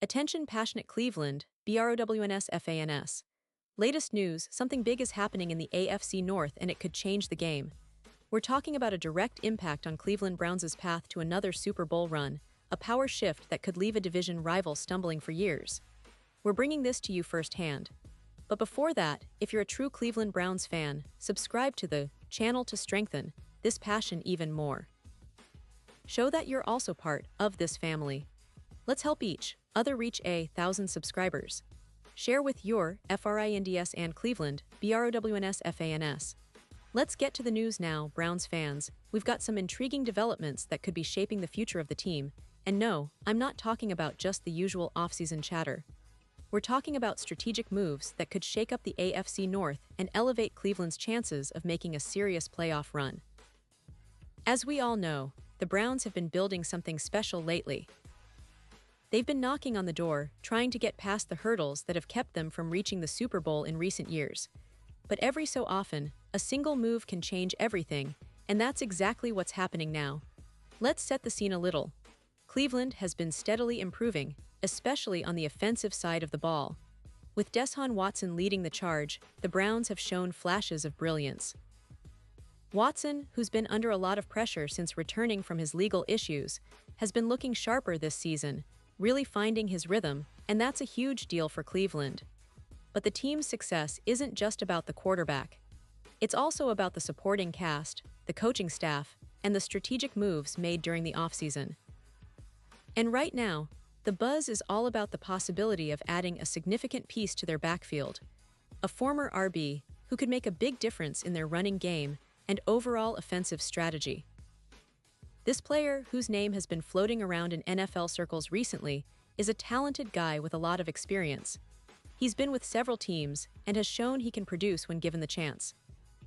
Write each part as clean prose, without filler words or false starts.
Attention passionate Cleveland, BROWNS. Latest news, something big is happening in the AFC North and it could change the game. We're talking about a direct impact on Cleveland Browns' path to another Super Bowl run, a power shift that could leave a division rival stumbling for years. We're bringing this to you firsthand. But before that, if you're a true Cleveland Browns fan, subscribe to the channel to strengthen this passion even more. Show that you're also part of this family. Let's help each other reach 1,000 subscribers. Share with your FRINDS and Cleveland, BROWNS. Let's get to the news now, Browns fans. We've got some intriguing developments that could be shaping the future of the team. And no, I'm not talking about just the usual offseason chatter. We're talking about strategic moves that could shake up the AFC North and elevate Cleveland's chances of making a serious playoff run. As we all know, the Browns have been building something special lately. They've been knocking on the door, trying to get past the hurdles that have kept them from reaching the Super Bowl in recent years. But every so often, a single move can change everything, and that's exactly what's happening now. Let's set the scene a little. Cleveland has been steadily improving, especially on the offensive side of the ball. With Deshaun Watson leading the charge, the Browns have shown flashes of brilliance. Watson, who's been under a lot of pressure since returning from his legal issues, has been looking sharper this season, really finding his rhythm, and that's a huge deal for Cleveland. But the team's success isn't just about the quarterback. It's also about the supporting cast, the coaching staff, and the strategic moves made during the offseason. And right now, the buzz is all about the possibility of adding a significant piece to their backfield, a former RB who could make a big difference in their running game and overall offensive strategy. This player, whose name has been floating around in NFL circles recently, is a talented guy with a lot of experience. He's been with several teams and has shown he can produce when given the chance.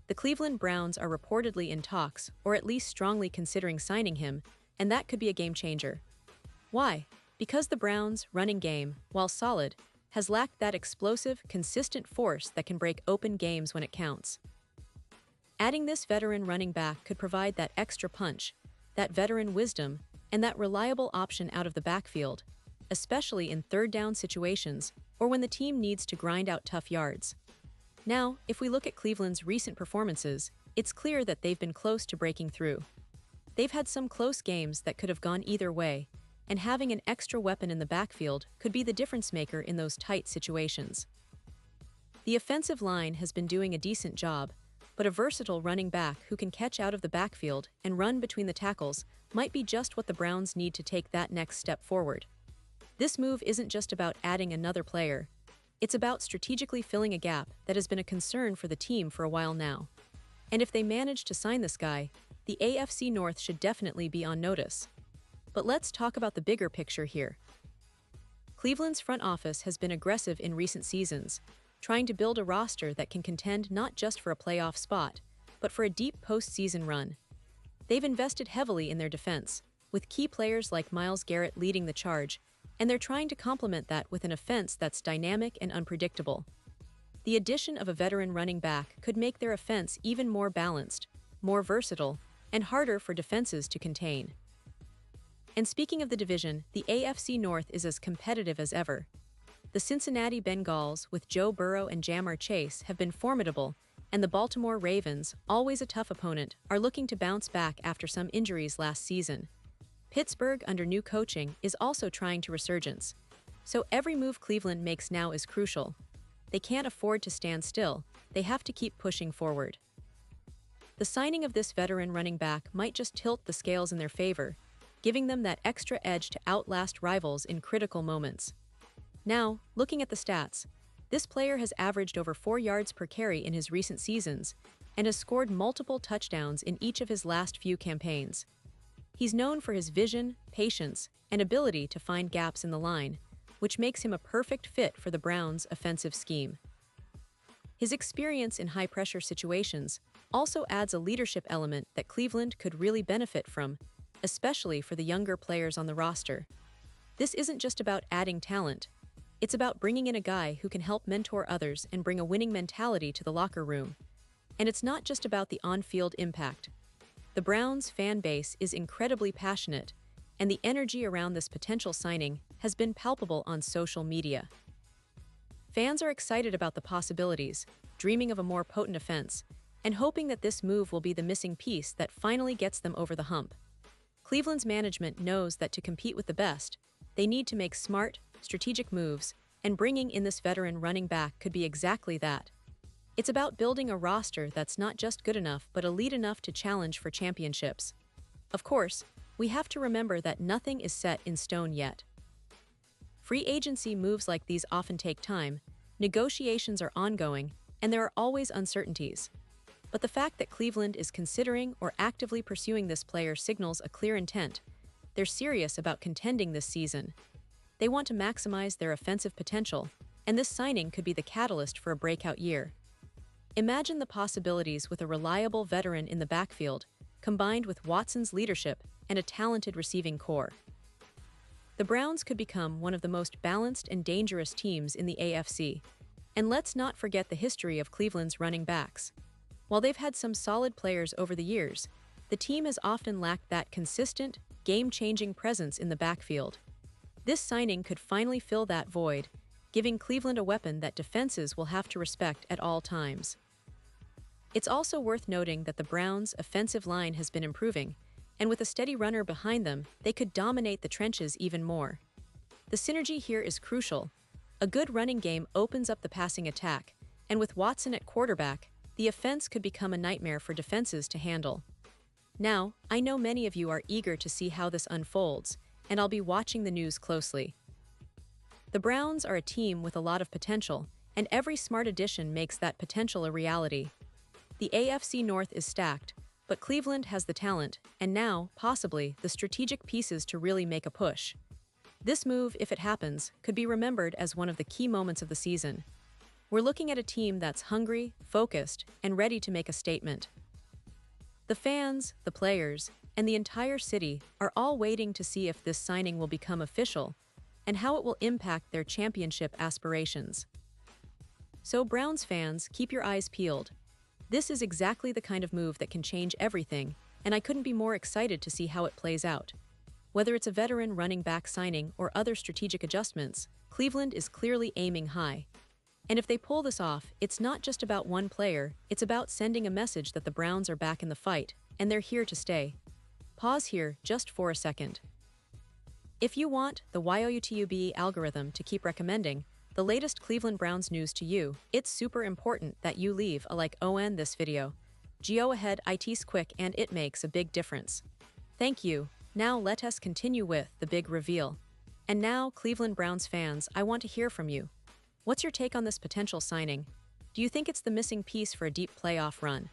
The Cleveland Browns are reportedly in talks, or at least strongly considering signing him, and that could be a game changer. Why? Because the Browns' running game, while solid, has lacked that explosive, consistent force that can break open games when it counts. Adding this veteran running back could provide that extra punch, that veteran wisdom, and that reliable option out of the backfield, especially in third-down situations or when the team needs to grind out tough yards. Now, if we look at Cleveland's recent performances, it's clear that they've been close to breaking through. They've had some close games that could have gone either way, and having an extra weapon in the backfield could be the difference-maker in those tight situations. The offensive line has been doing a decent job, but a versatile running back who can catch out of the backfield and run between the tackles might be just what the Browns need to take that next step forward. This move isn't just about adding another player. It's about strategically filling a gap that has been a concern for the team for a while now. And if they manage to sign this guy, the AFC North should definitely be on notice. But let's talk about the bigger picture here. Cleveland's front office has been aggressive in recent seasons, trying to build a roster that can contend not just for a playoff spot, but for a deep postseason run. They've invested heavily in their defense, with key players like Myles Garrett leading the charge, and they're trying to complement that with an offense that's dynamic and unpredictable. The addition of a veteran running back could make their offense even more balanced, more versatile, and harder for defenses to contain. And speaking of the division, the AFC North is as competitive as ever. The Cincinnati Bengals, with Joe Burrow and Ja'Marr Chase, have been formidable, and the Baltimore Ravens, always a tough opponent, are looking to bounce back after some injuries last season. Pittsburgh, under new coaching, is also trying to resurgence. So every move Cleveland makes now is crucial. They can't afford to stand still, they have to keep pushing forward. The signing of this veteran running back might just tilt the scales in their favor, giving them that extra edge to outlast rivals in critical moments. Now, looking at the stats, this player has averaged over 4 yards per carry in his recent seasons and has scored multiple touchdowns in each of his last few campaigns. He's known for his vision, patience, and ability to find gaps in the line, which makes him a perfect fit for the Browns' offensive scheme. His experience in high-pressure situations also adds a leadership element that Cleveland could really benefit from, especially for the younger players on the roster. This isn't just about adding talent. It's about bringing in a guy who can help mentor others and bring a winning mentality to the locker room. And it's not just about the on-field impact. The Browns' fan base is incredibly passionate, and the energy around this potential signing has been palpable on social media. Fans are excited about the possibilities, dreaming of a more potent offense, and hoping that this move will be the missing piece that finally gets them over the hump. Cleveland's management knows that to compete with the best, they need to make smart, strategic moves, and bringing in this veteran running back could be exactly that. It's about building a roster that's not just good enough but elite enough to challenge for championships. Of course, we have to remember that nothing is set in stone yet. Free agency moves like these often take time, negotiations are ongoing, and there are always uncertainties. But the fact that Cleveland is considering or actively pursuing this player signals a clear intent. They're serious about contending this season. They want to maximize their offensive potential, and this signing could be the catalyst for a breakout year. Imagine the possibilities with a reliable veteran in the backfield, combined with Watson's leadership and a talented receiving core. The Browns could become one of the most balanced and dangerous teams in the AFC. And let's not forget the history of Cleveland's running backs. While they've had some solid players over the years, the team has often lacked that consistent, game-changing presence in the backfield. This signing could finally fill that void, giving Cleveland a weapon that defenses will have to respect at all times. It's also worth noting that the Browns' offensive line has been improving, and with a steady runner behind them, they could dominate the trenches even more. The synergy here is crucial. A good running game opens up the passing attack, and with Watson at quarterback, the offense could become a nightmare for defenses to handle. Now, I know many of you are eager to see how this unfolds, and I'll be watching the news closely. The Browns are a team with a lot of potential, and every smart addition makes that potential a reality. The AFC North is stacked, but Cleveland has the talent, and now, possibly, the strategic pieces to really make a push. This move, if it happens, could be remembered as one of the key moments of the season. We're looking at a team that's hungry, focused, and ready to make a statement. The fans, the players, and the entire city are all waiting to see if this signing will become official and how it will impact their championship aspirations. So, Browns fans, keep your eyes peeled. This is exactly the kind of move that can change everything, and I couldn't be more excited to see how it plays out. Whether it's a veteran running back signing or other strategic adjustments, Cleveland is clearly aiming high. And if they pull this off, it's not just about one player, it's about sending a message that the Browns are back in the fight, and they're here to stay. Pause here just for a second. If you want the YOUTUBE algorithm to keep recommending the latest Cleveland Browns news to you, it's super important that you leave a like on this video. Go ahead, it's quick and it makes a big difference. Thank you. Now let us continue with the big reveal. And now, Cleveland Browns fans, I want to hear from you. What's your take on this potential signing? Do you think it's the missing piece for a deep playoff run?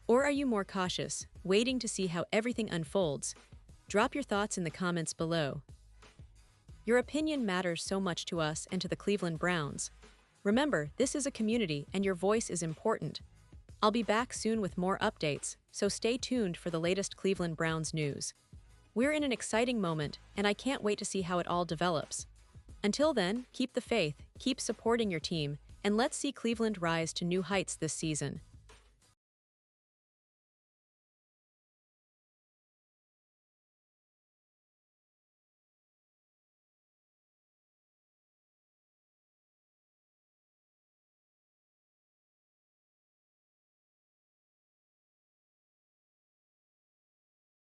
Or are you more cautious, waiting to see how everything unfolds? Drop your thoughts in the comments below. Your opinion matters so much to us and to the Cleveland Browns. Remember, this is a community and your voice is important. I'll be back soon with more updates, so stay tuned for the latest Cleveland Browns news. We're in an exciting moment, and I can't wait to see how it all develops. Until then, keep the faith, keep supporting your team, and let's see Cleveland rise to new heights this season.